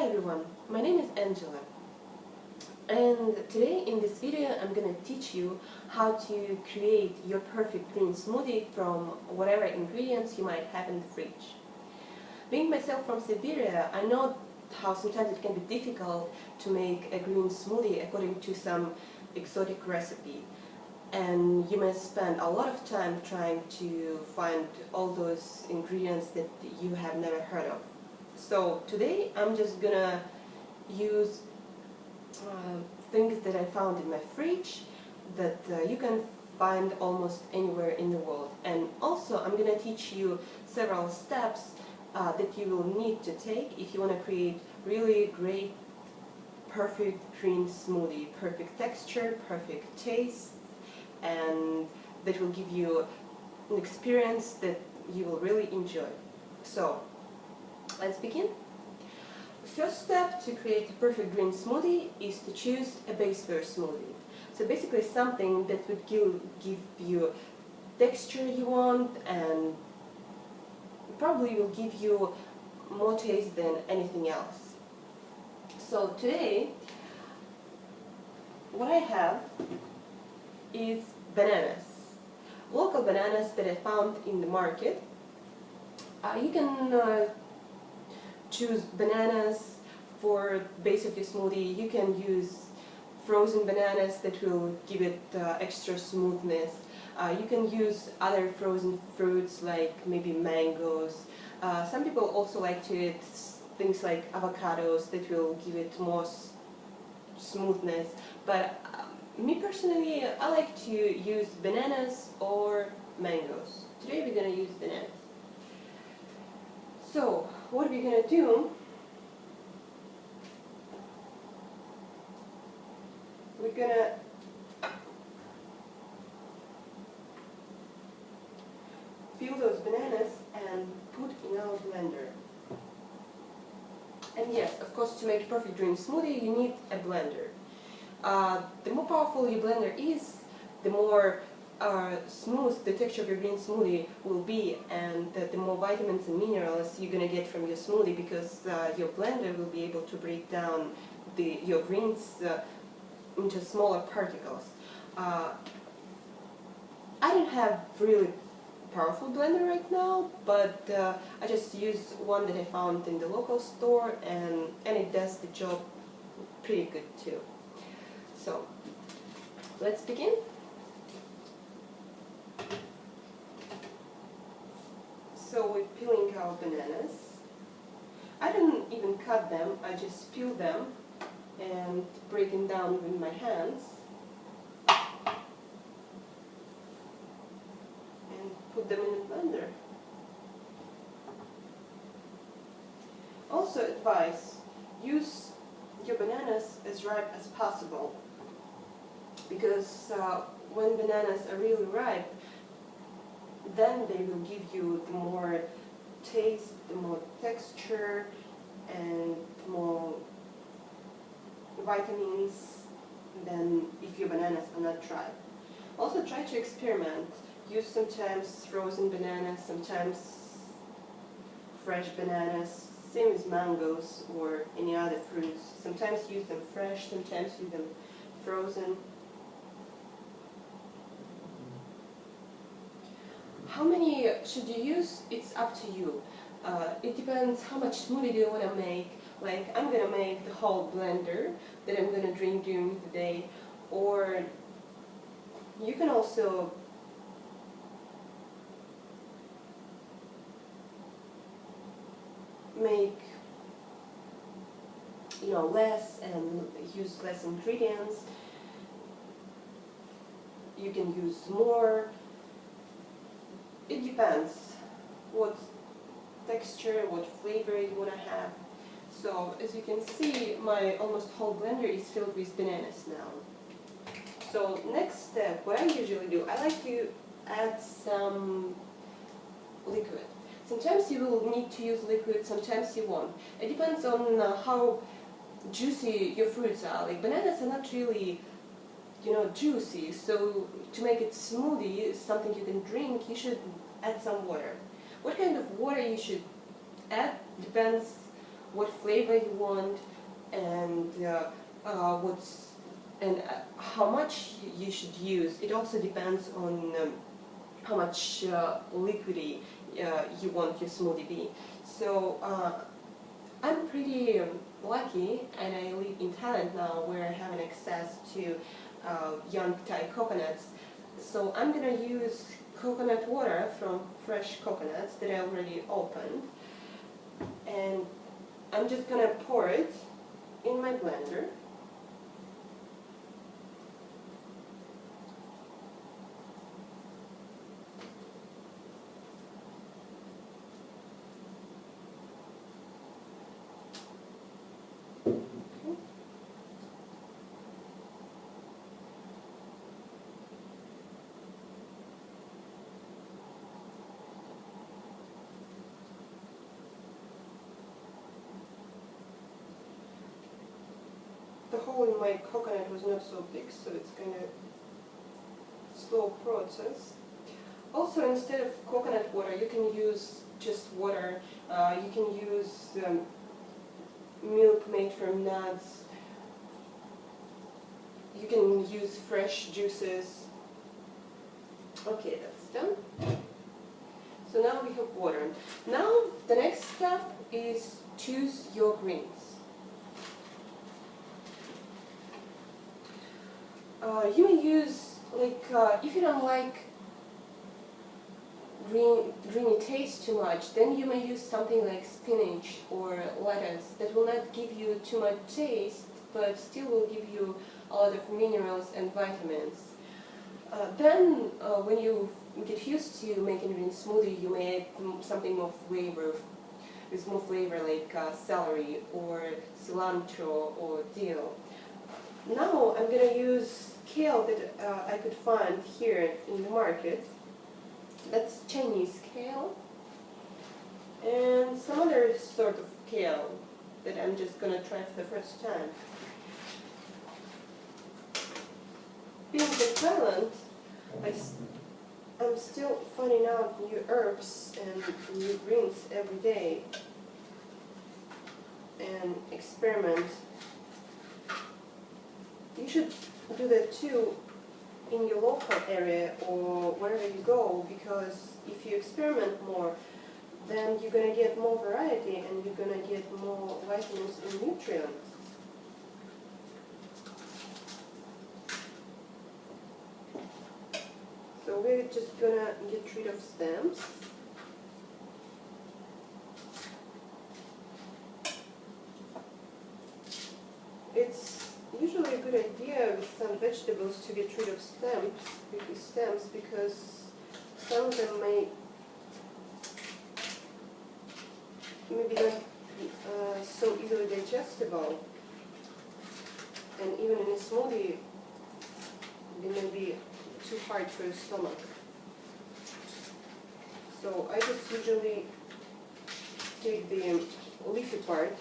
everyone, my name is Angela, and today in this video I'm going to teach you how to create your perfect green smoothie from whatever ingredients you might have in the fridge. Being myself from Siberia, I know how sometimes it can be difficult to make a green smoothie according to some exotic recipe, and you may spend a lot of time trying to find all those ingredients that you have never heard of. So today I'm just gonna use things that I found in my fridge that you can find almost anywhere in the world, and also I'm gonna teach you several steps that you will need to take if you want to create really great perfect green smoothie, perfect texture, perfect taste, and that will give you an experience that you will really enjoy. So let's begin. The first step to create a perfect green smoothie is to choose a base for smoothie. So basically something that would give you texture you want and probably will give you more taste than anything else. So today what I have is bananas. Local bananas that I found in the market. You can choose bananas for the base of your smoothie. You can use frozen bananas that will give it extra smoothness. You can use other frozen fruits like maybe mangoes. Some people also like to eat things like avocados that will give it more smoothness. But me personally, I like to use bananas or mangoes. Today we're going to use bananas. So what we're going to do, we're going to peel those bananas and put in our blender. And yes, of course, to make a perfect green smoothie you need a blender. The more powerful your blender is, the more smooth the texture of your green smoothie will be, and the more vitamins and minerals you're going to get from your smoothie, because your blender will be able to break down your greens into smaller particles. I don't have really powerful blender right now, but I just use one that I found in the local store, and it does the job pretty good too. So let's begin. So we're peeling our bananas. I don't even cut them, I just peel them and break them down with my hands and put them in the blender. Also advice, use your bananas as ripe as possible, because when bananas are really ripe, then they will give you the more taste, the more texture, and more vitamins than if your bananas are not ripe. Also try to experiment. Use sometimes frozen bananas, sometimes fresh bananas, same as mangoes or any other fruits. Sometimes use them fresh, sometimes use them frozen. How many should you use? It's up to you. It depends how much smoothie do you want to make. Like, I'm going to make the whole blender that I'm going to drink during the day, or you can also make less and use less ingredients. You can use more. It depends what texture, what flavor you want to have. So as you can see, my almost whole blender is filled with bananas now. So next step, what I usually do, I like to add some liquid. Sometimes you will need to use liquid, sometimes you won't. It depends on how juicy your fruits are. Like, bananas are not really juicy, so to make it smoothie, something you can drink, you should add some water. What kind of water you should add depends what flavor you want, and how much you should use. It also depends on how much liquidy you want your smoothie be. So I'm pretty lucky, and I live in Thailand now, where I have an access to young Thai coconuts. So I'm gonna use coconut water from fresh coconuts that I already opened, and I'm just gonna pour it in my blender. The hole in my coconut was not so big, so it's kind of slow process. Also, instead of coconut water, you can use just water. You can use milk made from nuts. You can use fresh juices. Okay, that's done. So now we have water. Now the next step is choose your greens. You may use, if you don't like greeny taste too much, then you may use something like spinach or lettuce that will not give you too much taste, but still will give you a lot of minerals and vitamins. Then, when you get used to making green smoothie, you may add something more flavor, with more flavor like celery or cilantro or dill. Now I'm going to use kale that I could find here in the market. That's Chinese kale, and some other sort of kale that I'm just going to try for the first time. Being in Thailand, I'm still finding out new herbs and new greens every day and experiment. You should do that too in your local area or wherever you go, because if you experiment more, then you're going to get more variety and you're going to get more vitamins and nutrients. So we're just going to get rid of stems. It's usually a good idea with some vegetables to get rid of stems, because some of them may be not so easily digestible, and even in a smoothie they may be too hard for your stomach. So I just usually take the leafy part .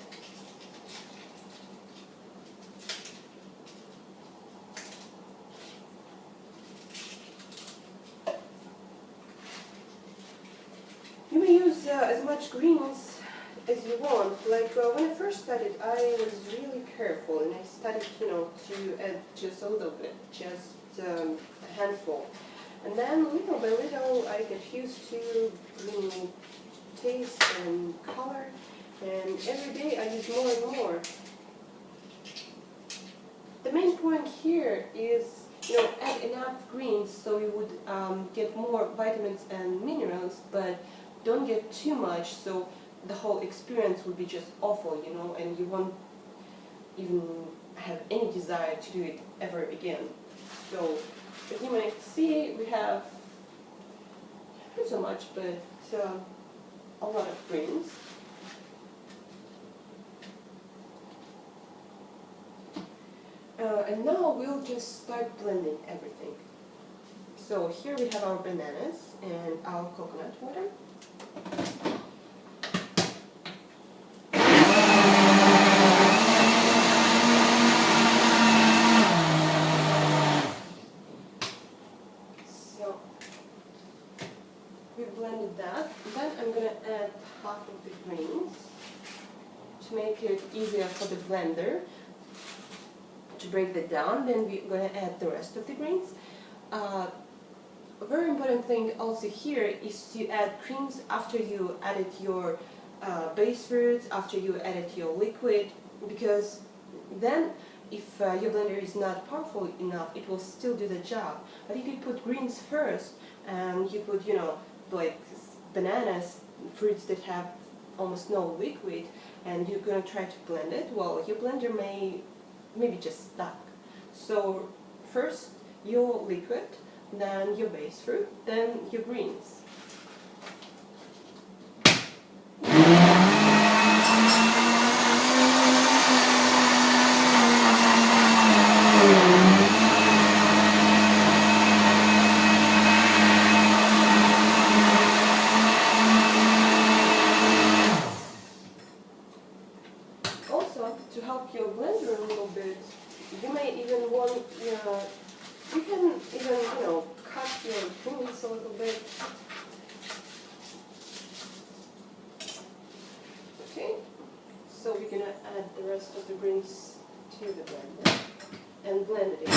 You may use as much greens as you want. Like when I first started, I was really careful, and I started, to add just a little bit, just a handful. And then little by little, I get used to green taste and color, and every day I use more and more. The main point here is, add enough greens so you would get more vitamins and minerals, but don't get too much, so the whole experience would be just awful, and you won't even have any desire to do it ever again. So, as you might see, we have not so much, but a lot of greens. And now we'll just start blending everything. So here we have our bananas and our coconut water. So we blended that. Then I'm going to add half of the greens to make for the blender to break that down. Then we're going to add the rest of the greens. A very important thing also here is to add creams after you added your base fruits, after you added your liquid, because then if your blender is not powerful enough, it will still do the job. But if you put greens first and you put, like bananas, fruits that have almost no liquid, and you're going to try to blend it, well, your blender may maybe just stuck. So first your liquid, then your base fruit, then your greens. Also, to help your blender a little bit, you may even want, you can even, cut your greens a little bit. Okay, so we're gonna add the rest of the greens to the blender and blend it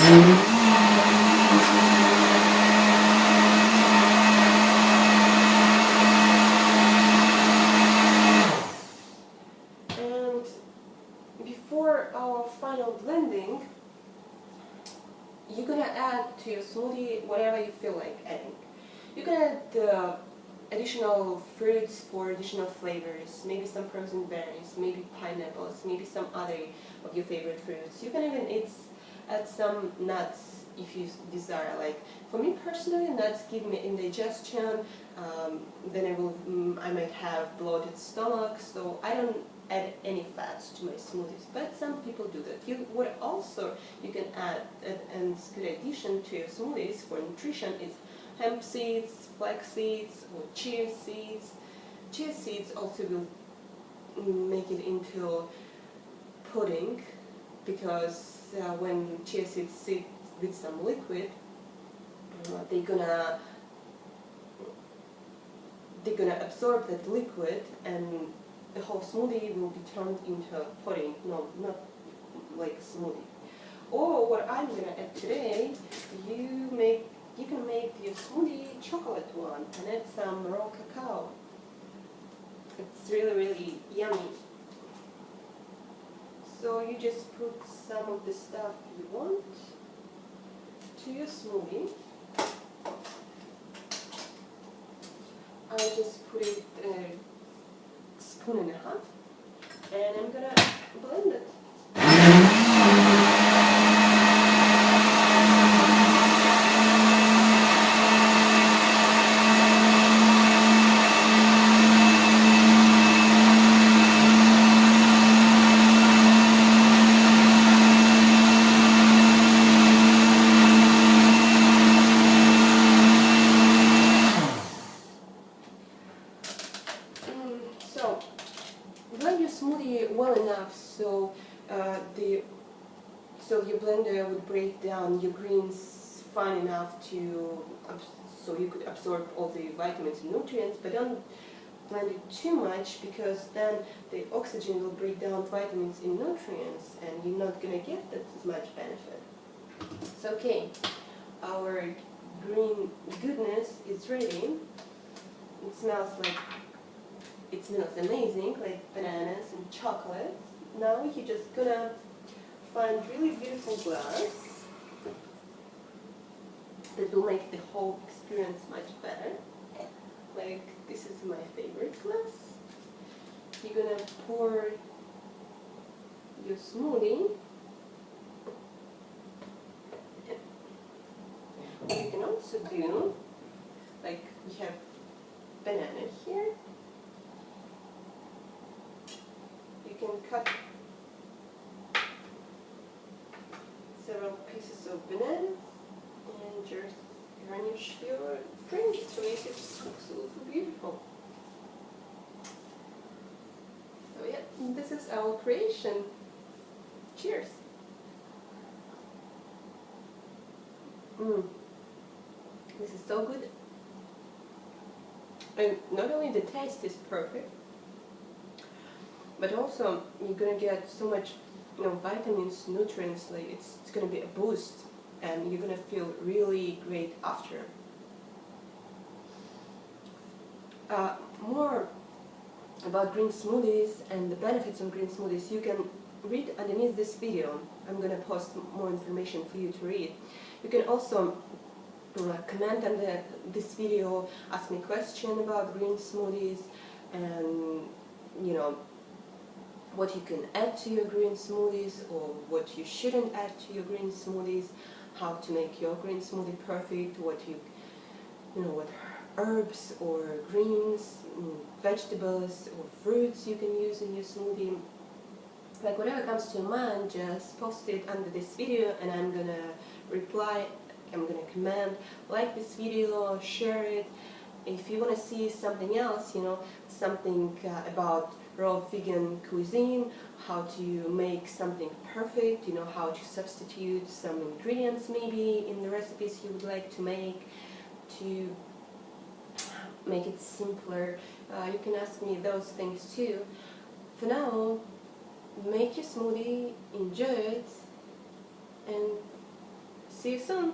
And before our final blending, you're gonna add to your smoothie whatever you feel like adding. You can add additional fruits for additional flavors, maybe some frozen berries, maybe pineapples, maybe some other of your favorite fruits. You can even add some nuts if you desire. Like for me personally, nuts give me indigestion. Then I might have bloated stomach, so I don't add any fats to my smoothies, but some people do that. You can add, and it's a good addition to your smoothies for nutrition, is hemp seeds, flax seeds, or chia seeds. Chia seeds also will make it into pudding, because when chia seeds sit with some liquid, they're gonna absorb that liquid, and the whole smoothie will be turned into a pudding, no, not like a smoothie. Or what I'm gonna add today, you can make your smoothie chocolate one and add some raw cacao. It's really, really yummy. So you just put some of the stuff you want to your smoothie. I just put it spoon and a half, and I'm gonna blend it. So blend your smoothie well enough so your blender would break down your greens fine enough so you could absorb all the vitamins and nutrients, but don't blend it too much, because then the oxygen will break down vitamins and nutrients and you're not going to get that much benefit. So okay, our green goodness is ready. It smells amazing, like bananas and chocolate. Now you're just gonna find really beautiful glass that will make the whole experience much better. Like, this is my favorite glass. You're gonna pour your smoothie. What you can also do, like we have banana here. You can cut several pieces of banana and just garnish your drinks to make it absolutely beautiful. So yeah, this is our creation. Cheers! This is so good. And not only the taste is perfect, but also you're gonna get so much, vitamins, nutrients. Like it's gonna be a boost, and you're gonna feel really great after. More about green smoothies and the benefits of green smoothies, you can read underneath this video. I'm gonna post more information for you to read. You can also comment under this video, ask me a question about green smoothies, and what you can add to your green smoothies or what you shouldn't add to your green smoothies, how to make your green smoothie perfect, what herbs or greens, vegetables or fruits you can use in your smoothie. Like whatever comes to your mind, just post it under this video and I'm gonna reply, I'm gonna comment, like this video, share it. If you want to see something else, something about raw vegan cuisine, how to make something perfect, how to substitute some ingredients maybe in the recipes you would like to make it simpler, you can ask me those things too. For now, make your smoothie, enjoy it, and see you soon.